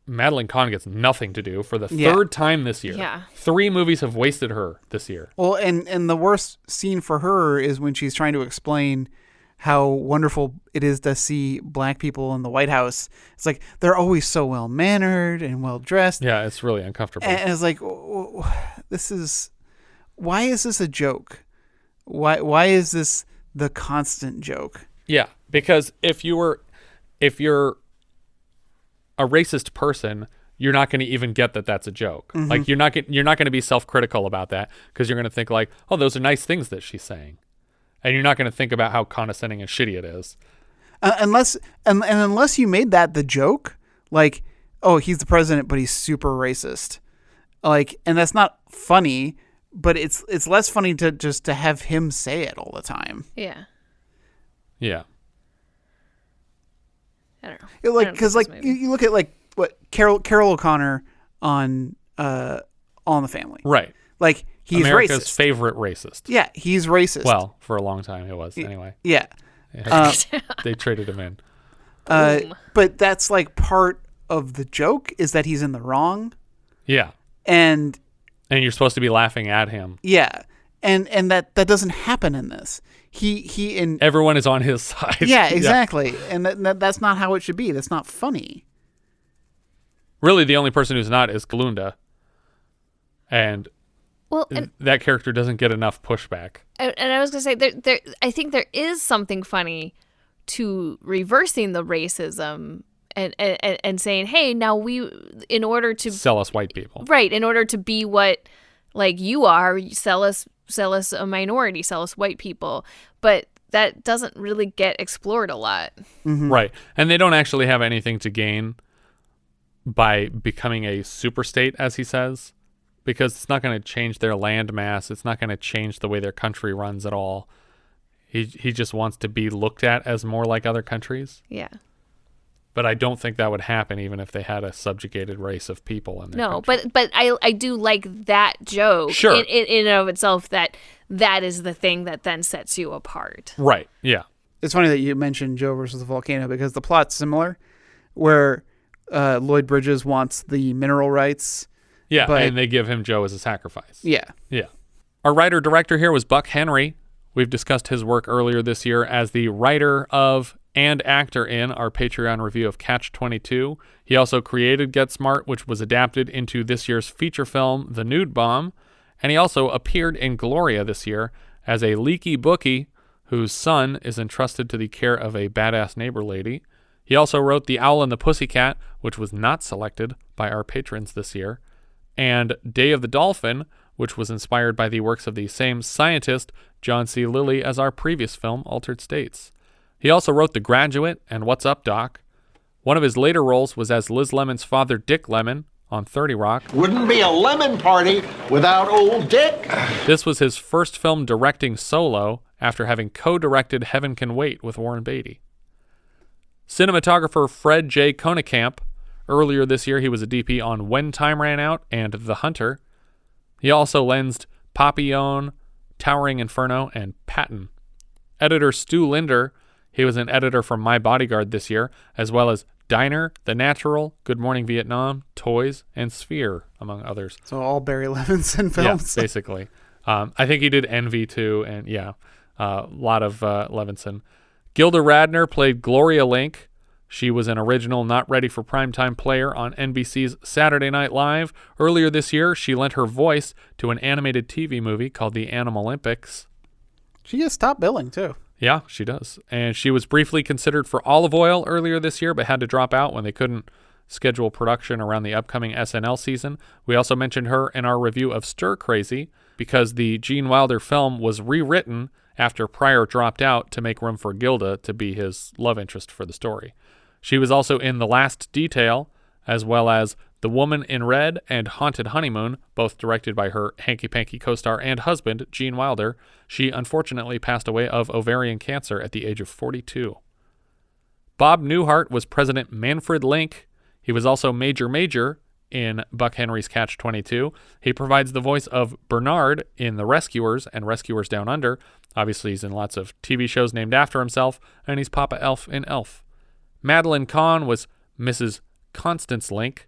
Madeline Kahn gets nothing to do for the third time this year. Yeah. 3 movies have wasted her this year. Well, and the worst scene for her is when she's trying to explain how wonderful it is to see black people in the White House. It's like, they're always so well-mannered and well-dressed. Yeah, it's really uncomfortable. And it's like, why is this a joke? Why is this the constant joke? Yeah, because if you're a racist person, you're not going to even get that that's a joke. Like, you're not going to be self-critical about that, because you're going to think like, oh, those are nice things that she's saying, and you're not going to think about how condescending and shitty it is. Unless you made that the joke, like, oh, he's the president, but he's super racist, like, and that's not funny. but it's less funny to have him say it all the time. Yeah. Yeah. I don't know. Like, because like you look at like what Carol O'Connor on the Family, right? Like he's America's racist. favorite racist. Yeah, he's racist. Well, for a long time it was anyway. Yeah. They traded him in. But that's like part of the joke is that he's in the wrong. Yeah. And you're supposed to be laughing at him. Yeah. And that doesn't happen in this. Everyone is on his side. Yeah, exactly. Yeah. And that's not how it should be. That's not funny. Really, the only person who's not is Kalundra. And that character doesn't get enough pushback. And I was going to say, I think there is something funny to reversing the racism and saying, hey, now in order to sell us white people, right? In order to be what like you are, sell us a minority, sell us white people. But that doesn't really get explored a lot, right? And they don't actually have anything to gain by becoming a super state, as he says, because it's not going to change their land mass. It's not going to change the way their country runs at all. He just wants to be looked at as more like other countries. Yeah. But I don't think that would happen even if they had a subjugated race of people in their country. But I do like that joke in and of itself, that is the thing that then sets you apart. Right, yeah. It's funny that you mentioned Joe versus the volcano because the plot's similar, where Lloyd Bridges wants the mineral rights. Yeah, and they give him Joe as a sacrifice. Yeah. Yeah. Our writer-director here was Buck Henry. We've discussed his work earlier this year as the writer of and actor in our Patreon review of Catch-22. He also created Get Smart, which was adapted into this year's feature film, The Nude Bomb. And he also appeared in Gloria this year as a leaky bookie whose son is entrusted to the care of a badass neighbor lady. He also wrote The Owl and the Pussycat, which was not selected by our patrons this year, and Day of the Dolphin, which was inspired by the works of the same scientist, John C. Lilly, as our previous film, Altered States. He also wrote The Graduate and What's Up, Doc? One of his later roles was as Liz Lemon's father, Dick Lemon, on 30 Rock. Wouldn't be a lemon party without old Dick. This was his first film directing solo after having co-directed Heaven Can Wait with Warren Beatty. Cinematographer Fred J. Konekamp. Earlier this year, he was a DP on When Time Ran Out and The Hunter. He also lensed Papillon, Towering Inferno, and Patton. Editor Stu Linder. He was an editor for My Bodyguard this year, as well as Diner, The Natural, Good Morning Vietnam, Toys, and Sphere, among others. So all Barry Levinson films? Yeah, basically. I think he did Envy too, and a lot of Levinson. Gilda Radner played Gloria Link. She was an original Not Ready for Primetime player on NBC's Saturday Night Live. Earlier this year, she lent her voice to an animated TV movie called The Animal Olympics. She gets top billing, too. Yeah, she does. And she was briefly considered for Olive Oil earlier this year, but had to drop out when they couldn't schedule production around the upcoming SNL season. We also mentioned her in our review of Stir Crazy because the Gene Wilder film was rewritten after Pryor dropped out to make room for Gilda to be his love interest for the story. She was also in The Last Detail, as well as The Woman in Red and Haunted Honeymoon, both directed by her hanky-panky co-star and husband, Gene Wilder. She unfortunately passed away of ovarian cancer at the age of 42. Bob Newhart was President Manfred Link. He was also Major in Buck Henry's Catch-22. He provides the voice of Bernard in The Rescuers and Rescuers Down Under. Obviously, he's in lots of TV shows named after himself, and he's Papa Elf in Elf. Madeline Kahn was Mrs. Constance Link.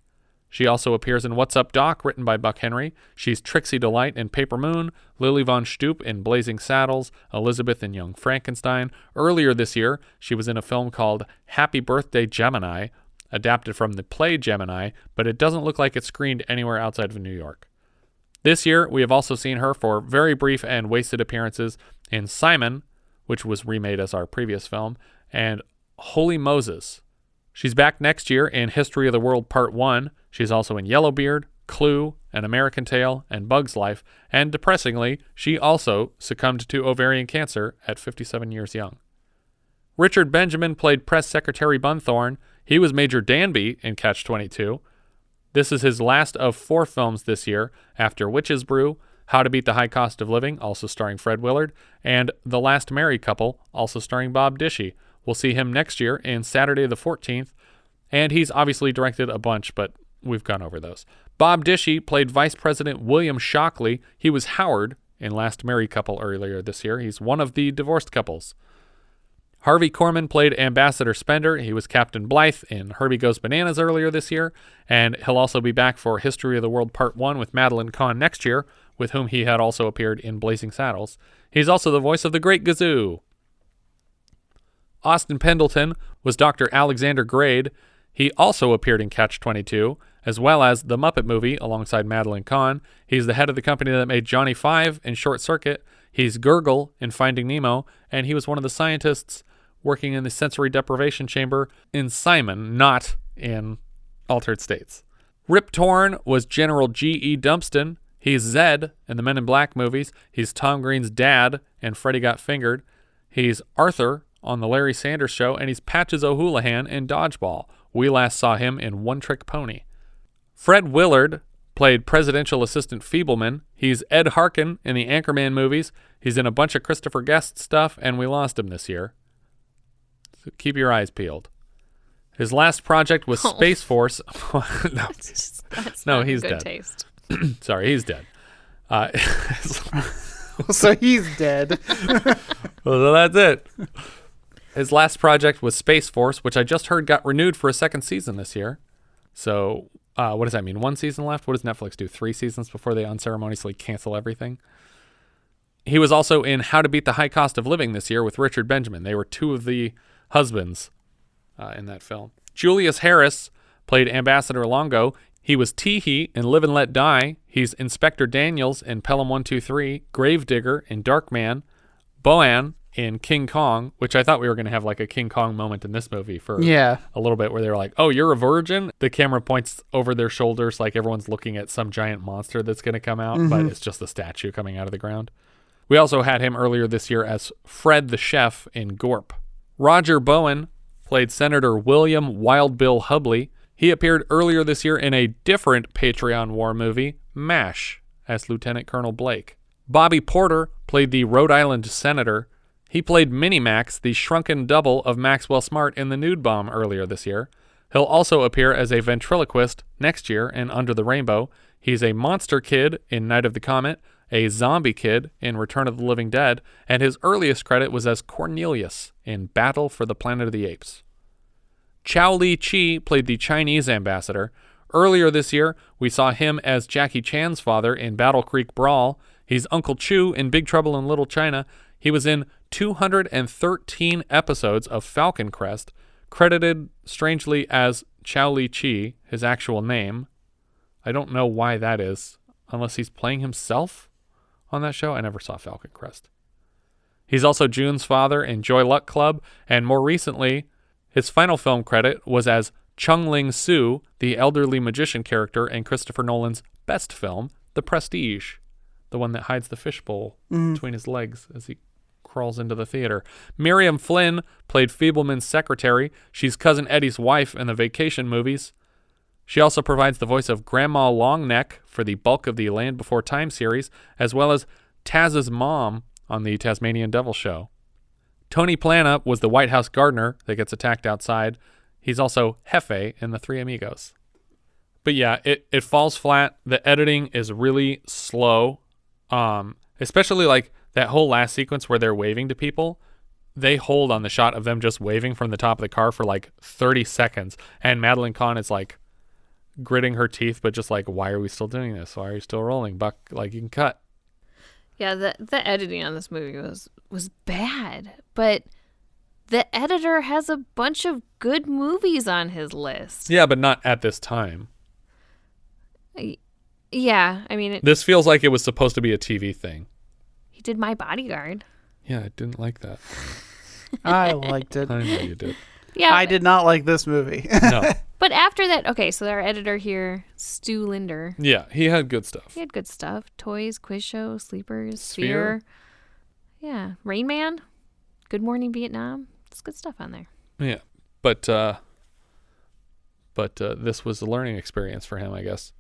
She also appears in What's Up, Doc, written by Buck Henry. She's Trixie Delight in Paper Moon, Lily Von Stoop in Blazing Saddles, Elizabeth in Young Frankenstein. Earlier this year, she was in a film called Happy Birthday Gemini, adapted from the play Gemini, but it doesn't look like it's screened anywhere outside of New York. This year, we have also seen her for very brief and wasted appearances in Simon, which was remade as our previous film, and Holy Moses. She's back next year in History of the World Part 1. She's also in Yellowbeard, Clue, An American Tail, and Bug's Life. And depressingly, she also succumbed to ovarian cancer at 57 years young. Richard Benjamin played Press Secretary Bunthorne. He was Major Danby in Catch-22. This is his last of 4 films this year after Witch's Brew, How to Beat the High Cost of Living, also starring Fred Willard, and The Last Married Couple, also starring Bob Dishy. We'll see him next year in Saturday the 14th, and he's obviously directed a bunch, but we've gone over those. Bob Dishy played Vice President William Shockley. He was Howard in Last Married Couple earlier this year. He's one of the divorced couples. Harvey Korman played Ambassador Spender. He was Captain Blythe in Herbie Goes Bananas earlier this year, and he'll also be back for History of the World Part 1 with Madeline Kahn next year, with whom he had also appeared in Blazing Saddles. He's also the voice of the Great Gazoo. Austin Pendleton was Dr. Alexander Grade. He also appeared in Catch-22, as well as The Muppet Movie alongside Madeline Kahn. He's the head of the company that made Johnny Five in Short Circuit. He's Gurgle in Finding Nemo, and he was one of the scientists working in the sensory deprivation chamber in Simon, not in Altered States. Rip Torn was General G.E. Dumpston. He's Zed in the Men in Black movies. He's Tom Green's dad in Freddy Got Fingered. He's Arthur on The Larry Sanders Show, and he's Patches O'Houlihan in Dodgeball. We last saw him in One Trick Pony. Fred Willard played Presidential Assistant Feebleman. He's Ed Harkin in the Anchorman movies. He's in a bunch of Christopher Guest stuff, and we lost him this year. So keep your eyes peeled. His last project was Space Force. No, no, he's dead. Taste. Sorry, he's dead. So he's dead. Well, that's it. His last project was Space Force, which I just heard got renewed for a second season this year. So what does that mean? 1 season left? What does Netflix do? 3 seasons before they unceremoniously cancel everything? He was also in How to Beat the High Cost of Living this year with Richard Benjamin. They were 2 of the husbands in that film. Julius Harris played Ambassador Longo. He was Teehee in Live and Let Die. He's Inspector Daniels in Pelham 123, Gravedigger in Darkman, Bowen in King Kong, which I thought we were going to have like a King Kong moment in this movie for a little bit, where they were like, oh, you're a virgin? The camera points over their shoulders like everyone's looking at some giant monster that's going to come out, but it's just a statue coming out of the ground. We also had him earlier this year as Fred the Chef in Gorp. Roger Bowen played Senator William Wild Bill Hubley. He appeared earlier this year in a different Patreon War movie, MASH, as Lieutenant Colonel Blake. Bobby Porter played the Rhode Island Senator. He played Minimax, the shrunken double of Maxwell Smart in The Nude Bomb earlier this year. He'll also appear as a ventriloquist next year in Under the Rainbow. He's a monster kid in Night of the Comet, a zombie kid in Return of the Living Dead, and his earliest credit was as Cornelius in Battle for the Planet of the Apes. Chow Li-Chi played the Chinese ambassador. Earlier this year, we saw him as Jackie Chan's father in Battle Creek Brawl. He's Uncle Chu in Big Trouble in Little China. He was in 213 episodes of Falcon Crest, credited strangely as Chow Li-Chi, his actual name. I don't know why that is, unless he's playing himself on that show. I never saw Falcon Crest. He's also June's father in Joy Luck Club, and more recently, his final film credit was as Chung Ling Soo, the elderly magician character in Christopher Nolan's best film, The Prestige, the one that hides the fishbowl between his legs as he crawls into the theater. Miriam Flynn played Feebleman's secretary. She's Cousin Eddie's wife in the Vacation movies. She also provides the voice of Grandma Longneck for the bulk of the Land Before Time series, as well as Taz's mom on the Tasmanian Devil Show. Tony Plana was the White House gardener that gets attacked outside. He's also Jefe in The Three Amigos. But yeah, it falls flat. The editing is really slow, especially like that whole last sequence where they're waving to people. They hold on the shot of them just waving from the top of the car for like 30 seconds. And Madeline Kahn is like gritting her teeth, but just like, why are we still doing this? Why are you still rolling? Buck, like, you can cut. Yeah, the editing on this movie was bad, but the editor has a bunch of good movies on his list. Yeah, but not at this time. Yeah, I mean... This feels like it was supposed to be a TV thing. He did My Bodyguard. Yeah, I didn't like that. I liked it. I know you did. Yeah, I did not like this movie. No. But after that, okay, so our editor here, Stu Linder. Yeah, he had good stuff. He had good stuff. Toys, Quiz Show, Sleepers, Sphere. Yeah, Rain Man, Good Morning Vietnam. It's good stuff on there. Yeah, but this was a learning experience for him, I guess.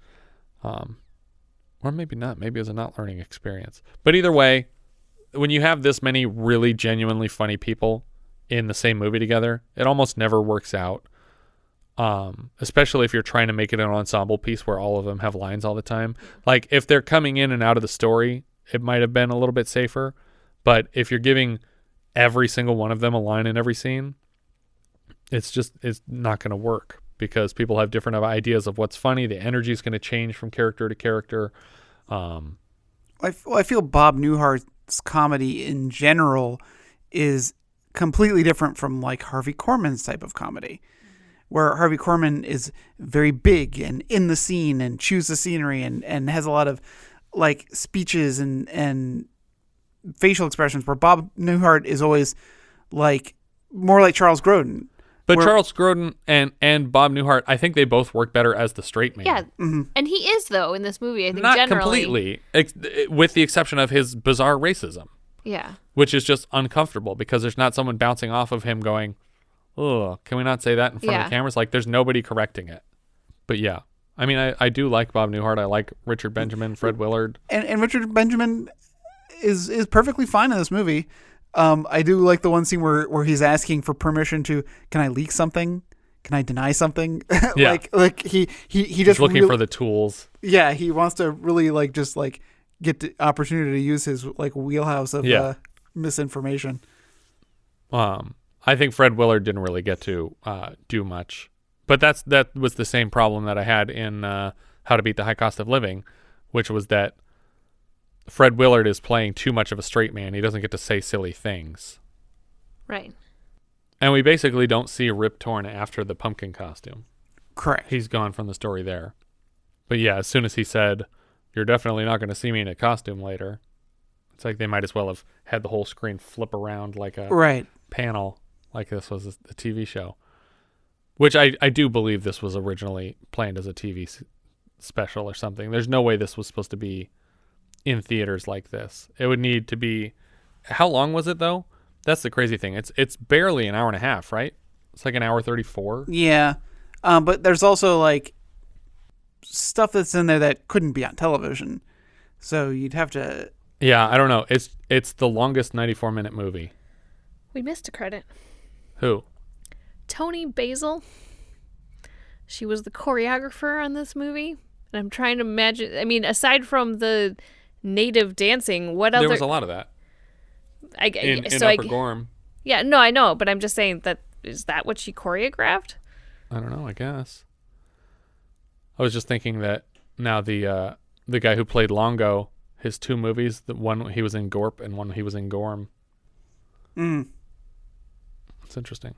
Or maybe not. Maybe it was a not learning experience. But either way, when you have this many really genuinely funny people in the same movie together, it almost never works out. Especially if you're trying to make it an ensemble piece where all of them have lines all the time. Like, if they're coming in and out of the story, it might have been a little bit safer. But if you're giving every single one of them a line in every scene, it's not going to work because people have different ideas of what's funny. The energy is going to change from character to character. I feel Bob Newhart's comedy in general is completely different from like Harvey Korman's type of comedy, where Harvey Korman is very big and in the scene and chews the scenery and has a lot of like speeches and facial expressions, where Bob Newhart is always like more like Charles Grodin. But Charles Grodin and Bob Newhart, I think they both work better as the straight man. Yeah, and he is, though, in this movie, I think, Not generally. completely, with the exception of his bizarre racism. Yeah. Which is just uncomfortable because there's not someone bouncing off of him going, oh, can we not say that in front of the cameras? Like, there's nobody correcting it. But yeah, I mean, I do like Bob Newhart. I like Richard Benjamin, Fred Willard. And Richard Benjamin is perfectly fine in this movie. I do like the one scene where he's asking for permission to, can I leak something? Can I deny something? Yeah. like he He's just looking for the tools. Yeah, he wants to really like just like get the opportunity to use his like wheelhouse of misinformation. I think Fred Willard didn't really get to do much, but that was the same problem that I had in How to Beat the High Cost of Living, which was that Fred Willard is playing too much of a straight man. He doesn't get to say silly things. Right. And we basically don't see Rip Torn after the pumpkin costume. Correct. He's gone from the story there. But yeah, as soon as he said, you're definitely not going to see me in a costume later, it's like they might as well have had the whole screen flip around like a panel, like this was a TV show. Which I do believe this was originally planned as a TV special or something. There's no way this was supposed to be in theaters like this. It would need to be... How long was it, though? That's the crazy thing. It's barely an hour and a half, right? It's like an hour 34. Yeah. But there's also like stuff that's in there that couldn't be on television. So you'd have to... Yeah, I don't know. It's the longest 94-minute movie. We missed a credit. Who? Toni Basil. She was the choreographer on this movie. And I'm trying to imagine... I mean, aside from the native dancing, what other... There was a lot of that. In Upper Gorham. Yeah, no, I know, but I'm just saying that... Is that what she choreographed? I don't know, I guess. I was just thinking that now the guy who played Longo, his two movies, the one he was in Gorp and one he was in Gorham. It's interesting.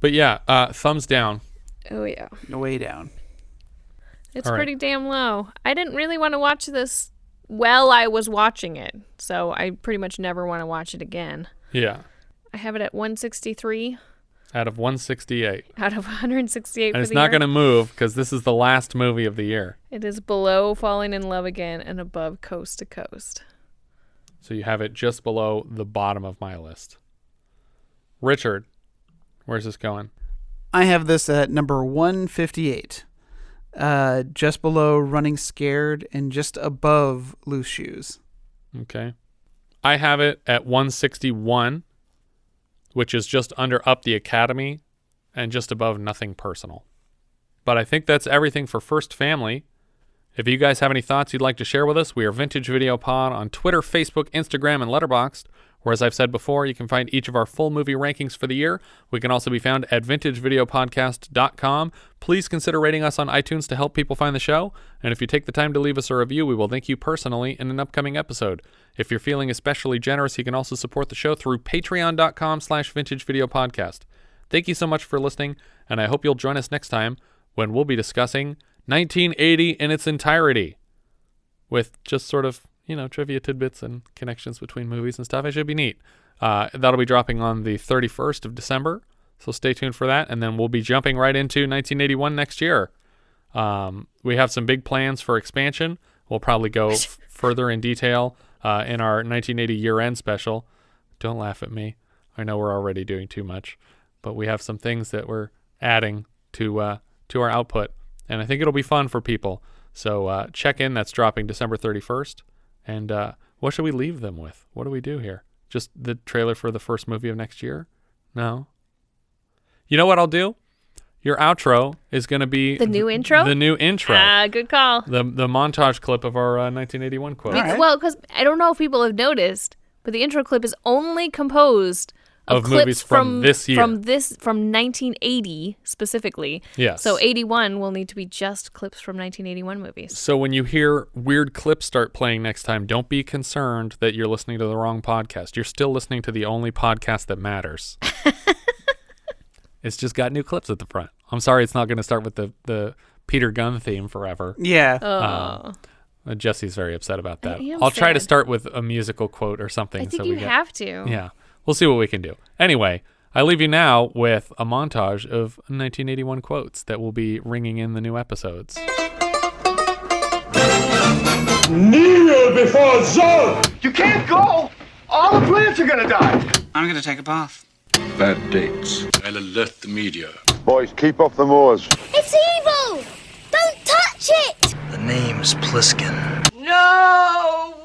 But yeah, thumbs down. Oh, yeah. Way down. It's pretty damn low. I didn't really want to watch this while I was watching it, so I pretty much never want to watch it again. Yeah. I have it at 163. Out of 168. Out of 168 and it's not going to move because this is the last movie of the year. It is below Falling in Love Again and above Coast to Coast. So you have it just below the bottom of my list. Richard, where's this going? I have this at number 158. Just below Running Scared and just above Loose Shoes. Okay. I have it at 161, which is just under Up the Academy and just above Nothing Personal. But I think that's everything for First Family. If you guys have any thoughts you'd like to share with us, we are Vintage Video Pod on Twitter, Facebook, Instagram, and Letterboxd. Or as I've said before, you can find each of our full movie rankings for the year. We can also be found at vintagevideopodcast.com. Please consider rating us on iTunes to help people find the show. And if you take the time to leave us a review, we will thank you personally in an upcoming episode. If you're feeling especially generous, you can also support the show through patreon.com/vintagevideopodcast. Thank you so much for listening, and I hope you'll join us next time when we'll be discussing 1980 in its entirety with just sort of, trivia tidbits and connections between movies and stuff. It should be neat. That'll be dropping on the 31st of December, so stay tuned for that. And then we'll be jumping right into 1981 next year. We have some big plans for expansion. We'll probably go further in detail in our 1980 year-end special. Don't laugh at me. I know we're already doing too much, but we have some things that we're adding to our output, and I think it'll be fun for people. So check in. That's dropping December 31st. And what should we leave them with? What do we do here? Just the trailer for the first movie of next year? No. You know what I'll do? Your outro is going to be... The new intro? The new intro. Good call. The montage clip of our 1981 quote. Well, because I don't know if people have noticed, but the intro clip is only composed of clips movies from this year. From 1980 specifically. Yes. So 81 will need to be just clips from 1981 movies. So when you hear weird clips start playing next time, don't be concerned that you're listening to the wrong podcast. You're still listening to the only podcast that matters. It's just got new clips at the front. I'm sorry it's not going to start with the Peter Gunn theme forever. Yeah. Jesse's very upset about that. I'll try to start with a musical quote or something. I think you have to. Yeah. We'll see what we can do. Anyway, I leave you now with a montage of 1981 quotes that will be ringing in the new episodes. Kneel before Zod! You can't go! All the plants are gonna die! I'm gonna take a bath. Bad dates. I'll alert the media. Boys, keep off the moors. It's evil! Don't touch it! The name's Pliskin. No